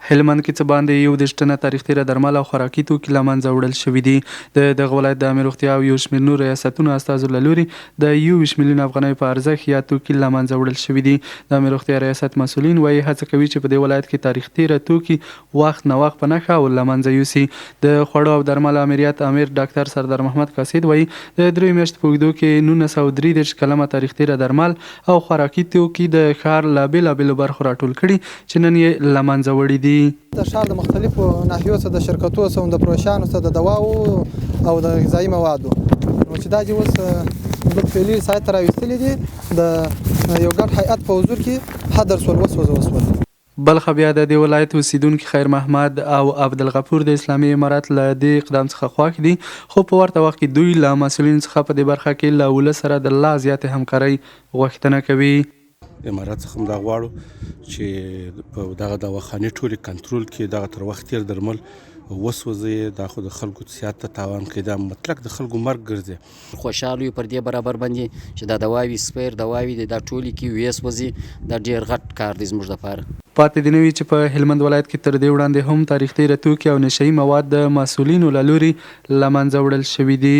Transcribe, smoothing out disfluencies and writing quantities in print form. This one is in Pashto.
هلمند کې څه باندې 21 ټنه تاریخ تیره درمل او خوراکي توکي له منځه وړل شوي دي. د دغه ولایت د عامې روغتیا او یو شمېر نورو ریاستونو استازو له لوري د 21 میلیونه افغانیو په ارزښت یا توکي له منځه وړل شوي دي. د عامې روغتیا ریاست مسؤلین وایي هڅه کوي چې په دې ولایت کې تاریخ تیره توکي وخت نه وخت په نښه او له منځه یوسي. د خوړو او درملو امریت امیر ډاکټر سردار محمد قاصد وایي د 3 میاشتو په اوږدو کې 1933 کلمه تاریخ تیره درمل او خوراکي توکي د ښار له بېلابېلو برخو راټول کړي چې نن یې له منځه وړي دي. د ښار د مختلفو ناحیو څخه د شرکتونو څخه د پروشانو څخه د دواو او د غذایي موادو نو چې دا چې اوس موږ فعلي سایت ته راویستلي دي د یو ګډ هیئت په حضور کې حاضر شول وسوځول. بلخه بیا د دې ولایت اوسیدونکي خیر محمد او عبدالغفور د اسلامي امارت له دې اقدام څخه خوښ دي، خو په ورته وخت کې دوی له مسؤلینو څخه په دې برخه کې له ولس سره د لا زیاتې همکارۍ غوښتنه کوي. امارات څخه هم دا غواړو چې په دغه دواخانې ټولې کنټرول کړي، دغه تر وخت تیر درمل وسوځي، دا خو د خلکو صحت ته تاوان کوي، دا مطلق د خلکو مرګ ګرځي. خوشحال یو پر دې برابر باندې چې دا دواوي سپیر دواوي دا ټولې کې وسوځي، دا ډیر غټ کار دی زموږ لپاره. پاتې دې نه وي چې په هلمند ولایت کې تر دې وړاندې هم تاریخ تیره توکي او نشه یي مواد د مسؤلینو له لوري له منځه وړل شوي دي.